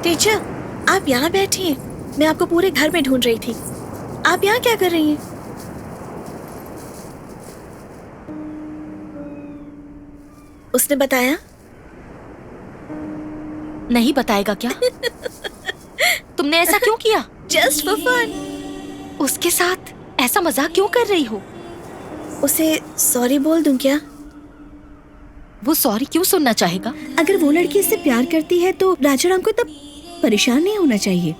Teacher, आप यहाँ बैठिए। मैं आपको पूरे घर में ढूंढ रही थी। आप यहाँ क्या कर रही हैं? उसने बताया? नहीं बताएगा क्या? तुमने ऐसा क्यों किया? Just for fun. उसके साथ ऐसा मजाक क्यों कर रही हो? उसे सॉरी बोल दूं क्या? वो सॉरी क्यों सुनना चाहेगा? अगर वो लड़की इससे प्यार करती है तो राजाराम को तब परेशान नहीं होना चाहिए।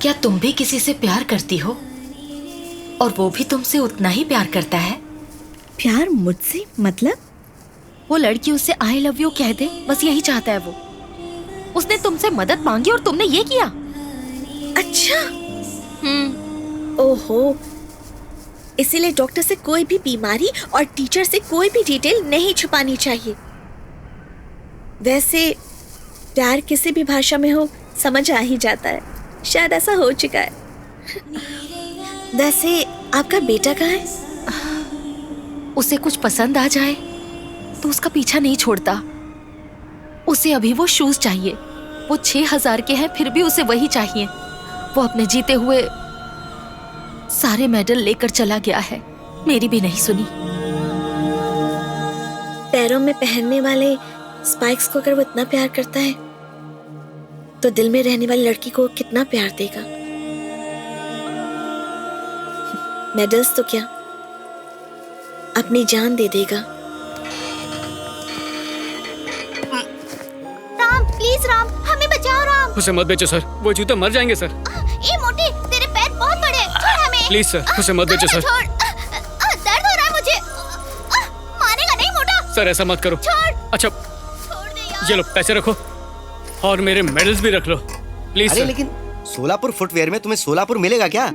क्या तुम भी किसी से प्यार करती हो और वो भी तुमसे उतना ही प्यार करता है? प्यार मुझसे मतलब? वो लड़की उससे आई लव यू कह दे, बस यही चाहता है वो। उसने तुमसे मदद मांगी और तुमने ये किया। अच्छा। ओहो, इसीलिए डॉक्टर से कोई भी बीमारी और टीचर से कोई भी डिटेल नहीं छुपानी चाहिए। वैसे प्यार किसी भी भाषा में हो समझ आ ही जाता है। शायद ऐसा हो चुका है। वैसे आपका बेटा कहाँ है? उसे कुछ पसंद आ जाए तो उसका पीछा नहीं छोड़ता। उसे अभी वो शूज चाहिए। वो 6000 के हैं, फिर भी उसे वही चाहिए। वो अपने जीते हुए सारे मेडल लेकर चला गया है, मेरी भी नहीं सुनी। पैरों में पहनने वाले स्पाइक्स को अगर वो इतना प्यार करता है तो दिल में रहने वाली लड़की को कितना प्यार देगा। मेडल्स तो क्या, अपनी जान दे देगा। राम, प्लीज राम, हमें बचाओ राम। उसे मत बेचो सर, वो जूते मर जाएंगे सर। ए मोटे, तेरे पैर बहुत बड़े हैं, छोड़ हमें। प्लीज सर, उसे मत बेचो सर। छोड़, दर्द हो रहा है मुझे। मारेगा नहीं मोटा? सर ऐसा मत करो। छोड़। अच्छा छोड़ दे यार। ये लो पैसे रखो और मेरे मेडल्स भी रख लो प्लीज अरे सर। लेकिन सोलापुर फुटवेयर में तुम्हें सोलापुर मिलेगा क्या?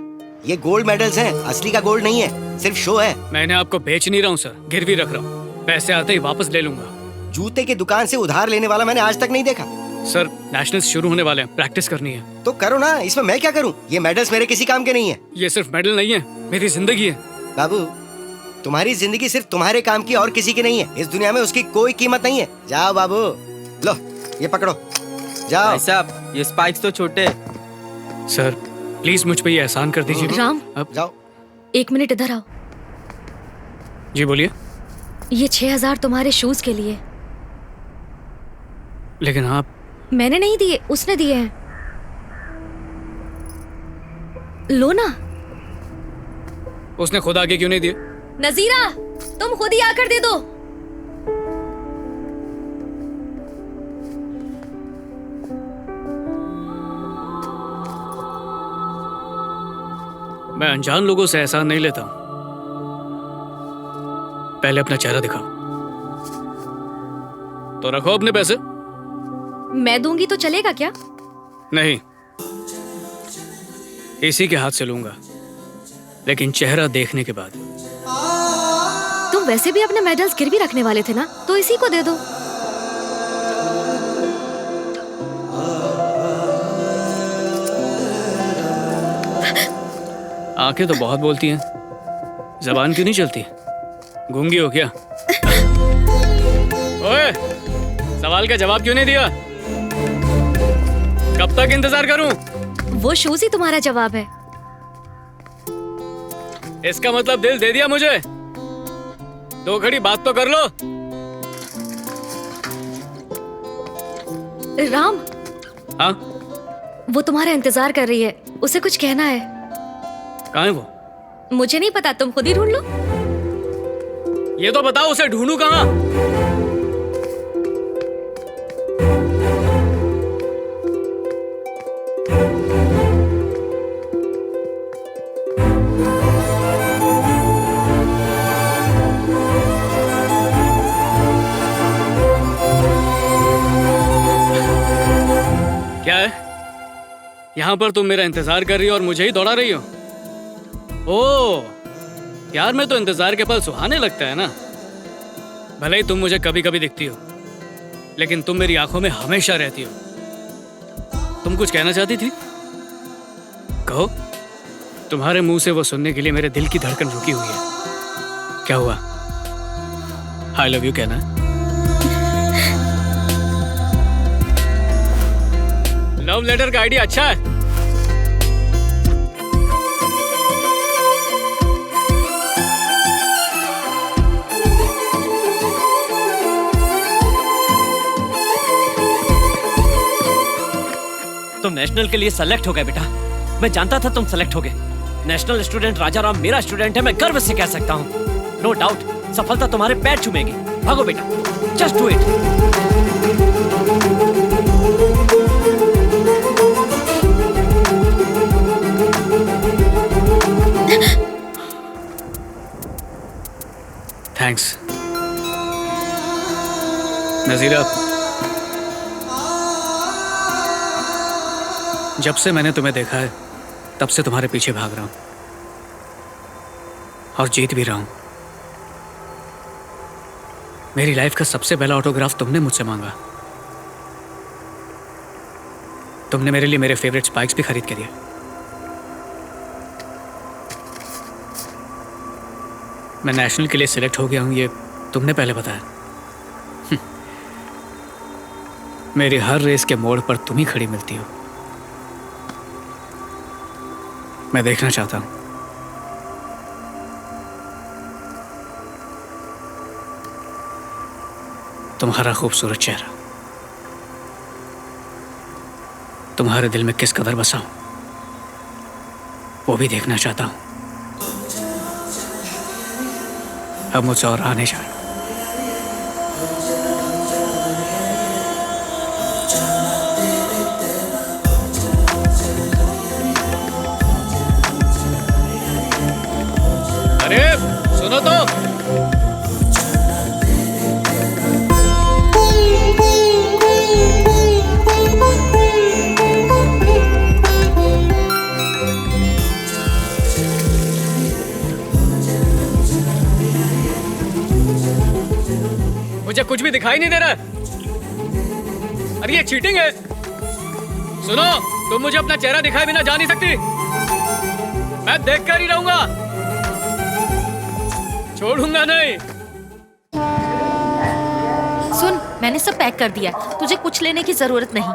ये गोल्ड मेडल्स हैं, असली का गोल्ड नहीं है, सिर्फ शो है। मैंने आपको बेच नहीं रहा हूँ सर, गिरवी रख रहा हूँ। पैसे आते ही वापस ले लूंगा। जूते की दुकान से उधार लेने वाला मैंने आज तक नहीं देखा। सर नेशनल्स शुरू होने वाले हैं, प्रैक्टिस करनी है। तो करो ना, इसमें मैं क्या करूं? ये मेडल्स मेरे किसी काम के नहीं है। ये सिर्फ मेडल नहीं है, मेरी जिंदगी है। बाबू, तुम्हारी जिंदगी सिर्फ तुम्हारे काम की और किसी की नहीं है। इस दुनिया में उसकी कोई कीमत नहीं है। जाओ बाबू, लो ये पकड़ो, जाओ। भाई साहब, ये स्पाइक्स तो छोटे। सर प्लीज मुझ पे ये एहसान कर दीजिए। राम, अब जाओ। 1 मिनट इधर आओ। जी बोलिए। ये 6000 तुम्हारे शूज के लिए। लेकिन आप। मैंने नहीं दिए, उसने दिए हैं। लो ना। उसने खुद आके क्यों नहीं दिए? नजीरा, तुम खुद ही आकर दे दो। मैं अनजान लोगों से एहसान नहीं लेता हूं। पहले अपना चेहरा दिखाओ। तो रखो अपने पैसे। मैं दूंगी तो चलेगा क्या? नहीं, इसी के हाथ से लूंगा, लेकिन चेहरा देखने के बाद। तुम वैसे भी अपने मेडल्स गिरवी रखने वाले थे ना, तो इसी को दे दो। आंखें तो बहुत बोलती हैं, जबान क्यों नहीं चलती? गूंगी हो क्या? ओए, सवाल का जवाब क्यों नहीं दिया? कब तक इंतजार करूं? वो शूज ही तुम्हारा जवाब है। इसका मतलब दिल दे दिया मुझे? 2 घड़ी बात तो कर लो। राम, हाँ, वो तुम्हारा इंतजार कर रही है, उसे कुछ कहना है। कहाँ है वो? मुझे नहीं पता, तुम खुद ही ढूंढ लो। ये तो बताओ, उसे ढूंढूं कहाँ? क्या है? यहाँ पर तुम मेरा इंतजार कर रही हो और मुझे ही दौड़ा रही हो? ओह, यार मैं तो इंतजार के पल सुहाने लगता है ना। भले ही तुम मुझे कभी कभी दिखती हो, लेकिन तुम मेरी आंखों में हमेशा रहती हो। तुम कुछ कहना चाहती थी? कहो। तुम्हारे मुंह से वो सुनने के लिए मेरे दिल की धड़कन रुकी हुई है। क्या हुआ? आई लव यू कहना है? लव लेटर का आइडिया अच्छा है। तुम नेशनल के लिए सेलेक्ट हो गए बेटा। मैं जानता था तुम सेलेक्ट होगे। नेशनल स्टूडेंट राजाराम मेरा स्टूडेंट है, मैं गर्व से कह सकता हूँ। नो डाउट सफलता तुम्हारे पैर चूमेगी। भागो बेटा, जस्ट डू इट। थैंक्स नजीरा। जब से मैंने तुम्हें देखा है तब से तुम्हारे पीछे भाग रहा हूं और जीत भी रहा हूं। मेरी लाइफ का सबसे पहला ऑटोग्राफ तुमने मुझसे मांगा। तुमने मेरे लिए मेरे फेवरेट स्पाइक्स भी खरीद के दिए। मैं नेशनल के लिए सिलेक्ट हो गया हूं ये तुमने पहले बताया। मेरी हर रेस के मोड़ पर तुम ही खड़ी मिलती हो। मैं देखना चाहता हूं तुम्हारा खूबसूरत चेहरा तुम्हारे दिल में किस कदर बसा हूं, वो भी देखना चाहता हूं। अब मुझसे और आने जाए। अरे सुनो तो। मुझे कुछ भी दिखाई नहीं दे रहा। अरे ये चीटिंग है। सुनो, तुम मुझे अपना चेहरा दिखाए बिना जा नहीं सकती। मैं देख कर ही रहूंगा, छोड़ूंगा नहीं। सुन, मैंने सब पैक कर दिया है, तुझे कुछ लेने की जरूरत नहीं।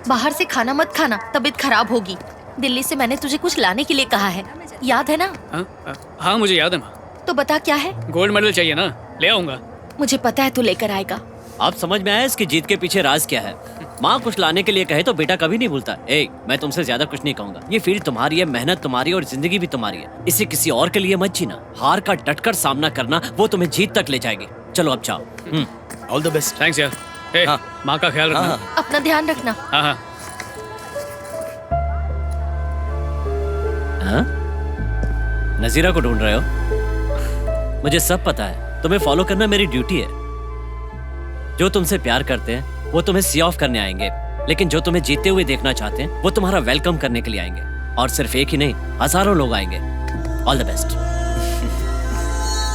बाहर से खाना मत खाना, तबीयत खराब होगी। दिल्ली से मैंने तुझे कुछ लाने के लिए कहा है, याद है ना? हाँ मुझे याद है माँ। तो बता क्या है? गोल्ड मेडल चाहिए ना, ले आऊंगा। मुझे पता है तू लेकर आएगा। आप समझ में आया इसकी जीत के पीछे राज क्या है? माँ कुछ लाने के लिए कहे तो बेटा कभी नहीं भूलता। मैं तुमसे ज्यादा कुछ नहीं कहूंगा। ये फील्ड तुम्हारी है, मेहनत तुम्हारी है और जिंदगी भी तुम्हारी है। इसे किसी और के लिए मत जीना। हार का डटकर सामना करना, वो तुम्हें जीत तक ले जाएगी। चलो अब जाओ। All the best. थैंक्स यार। हाँ। माँ का ख्याल रखना। अपना ध्यान रखना। हाँ हाँ। हाँ? नजीरा को ढूंढ रहे हो? मुझे सब पता है। तुम्हें फॉलो करना मेरी ड्यूटी है। जो तुमसे प्यार करते हैं वो तुम्हें सी ऑफ करने आएंगे, लेकिन जो तुम्हें जीते हुए देखना चाहते हैं वो तुम्हारा वेलकम करने के लिए आएंगे। और सिर्फ एक ही नहीं, हजारों लोग आएंगे। All the best.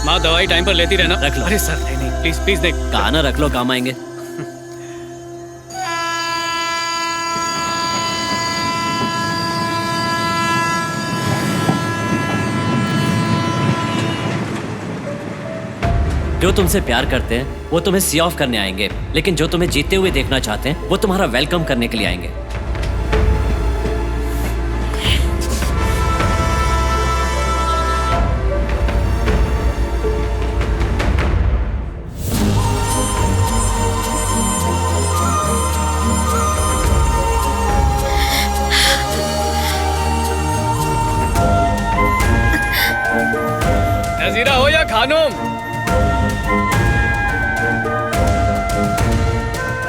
माँ दवाई टाइम पर लेती रहना। रख लो। अरे सर नहीं नहीं, प्लीज प्लीज देख। कहा ना रख लो, काम आएंगे। जो तुमसे प्यार करते हैं वो तुम्हें सी ऑफ करने आएंगे, लेकिन जो तुम्हें जीते हुए देखना चाहते हैं वो तुम्हारा वेलकम करने के लिए आएंगे। नजीरा हो या खानूम,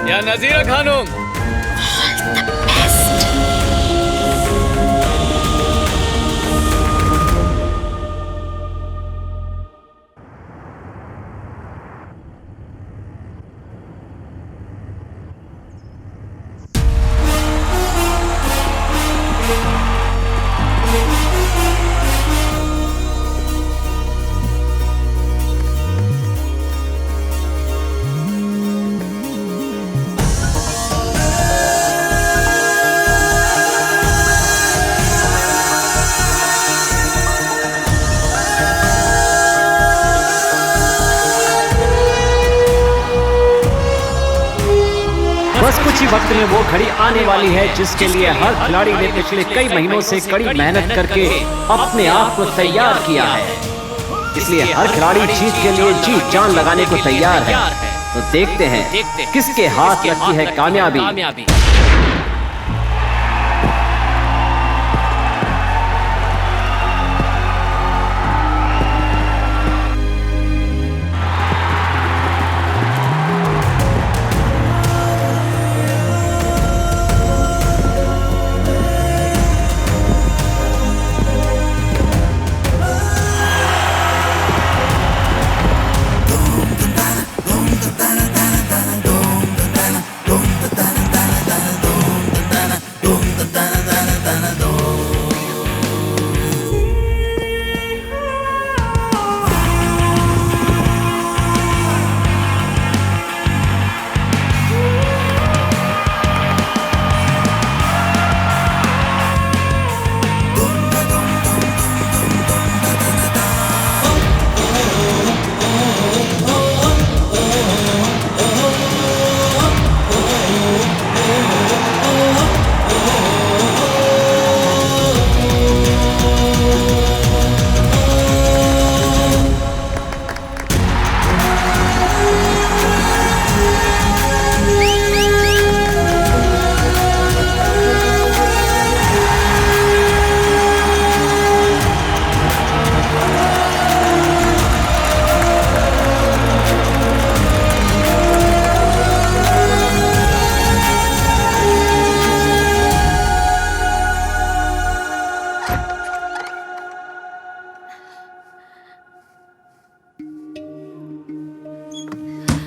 या नजीरा खानूम। बस कुछ ही वक्त में वो घड़ी आने वाली है जिसके लिए हर खिलाड़ी ने पिछले कई महीनों से कड़ी मेहनत करके अपने आप को तैयार किया है। इसलिए हर खिलाड़ी जीत के लिए जी जान लगाने को तैयार है। तो देखते हैं किसके हाथ लगती है कामयाबी।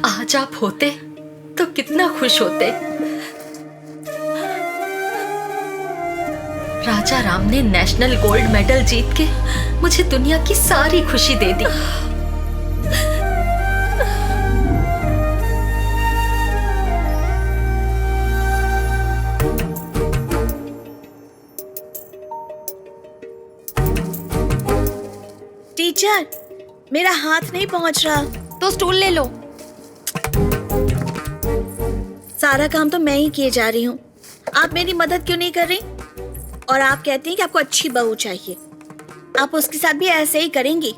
आज आप होते तो कितना खुश होते। राजा राम ने नेशनल गोल्ड मेडल जीत के मुझे दुनिया की सारी खुशी दे दी। टीचर, मेरा हाथ नहीं पहुंच रहा। तो स्टूल ले लो। सारा काम तो मैं ही किए जा रही हूँ, आप मेरी मदद क्यों नहीं कर रही? और आप कहती हैं कि आपको अच्छी बहू चाहिए, आप उसके साथ भी ऐसे ही करेंगी?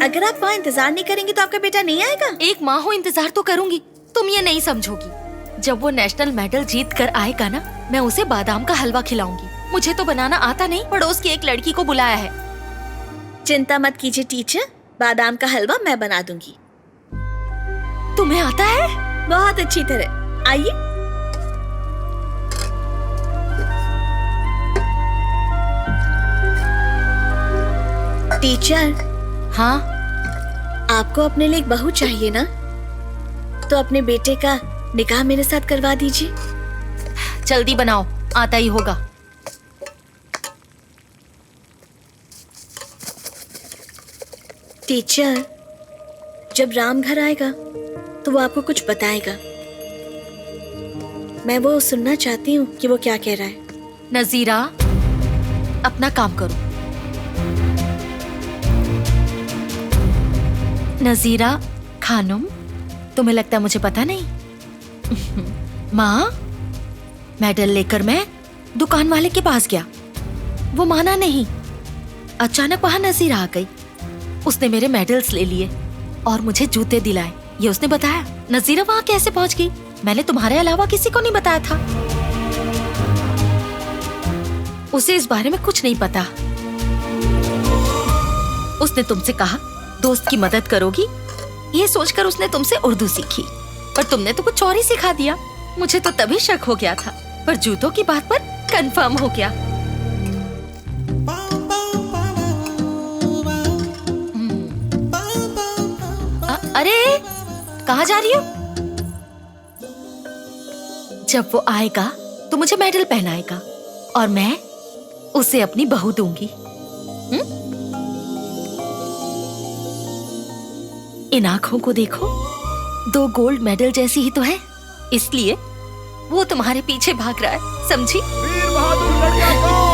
अगर आप वहाँ इंतजार नहीं करेंगी तो आपका बेटा नहीं आएगा? एक माँ हो, इंतजार तो करूंगी। तुम ये नहीं समझोगी। जब वो नेशनल मेडल जीत कर आएगा ना, मैं उसे बादाम का हलवा खिलाऊंगी। मुझे तो बनाना आता नहीं, पड़ोस की एक लड़की को बुलाया है। चिंता मत कीजिए टीचर, बादाम का हलवा मैं बना दूंगी। तुम्हें आता है? बहुत अच्छी तरह। आइए। टीचर। हाँ? आपको अपने लिए एक बहू चाहिए ना, तो अपने बेटे का निकाह मेरे साथ करवा दीजिए। जल्दी बनाओ, आता ही होगा। टीचर, जब राम घर आएगा तो वो आपको कुछ बताएगा। मैं वो सुनना चाहती हूँ कि वो क्या कह रहा है। नजीरा, अपना काम करो। नजीरा खानुम, तुम्हें लगता है मुझे पता नहीं? माँ, मेडल लेकर मैं दुकान वाले के पास गया, वो माना नहीं। अचानक वहां नजीरा आ गई। उसने मेरे मेडल्स ले लिए और मुझे जूते दिलाए, ये उसने बताया। नजीरा वहां कैसे पहुंच गई? मैंने तुम्हारे अलावा किसी को नहीं बताया था। उसे इस बारे में कुछ नहीं पता। उसने तुमसे कहा दोस्त की मदद करोगी, ये सोचकर उसने तुमसे उर्दू सीखी, पर तुमने तो कुछ और ही सिखा दिया। मुझे तो तभी शक हो गया था, पर जूतों की बात पर कंफर्म हो गया। अरे कहाँ जा रही हो? जब वो आएगा तो मुझे मेडल पहनाएगा और मैं उसे अपनी बहू दूंगी। इन आंखों को देखो, 2 गोल्ड मेडल जैसी ही तो है, इसलिए वो तुम्हारे पीछे भाग रहा है, समझी? वीर बहादुर लड़का कौन?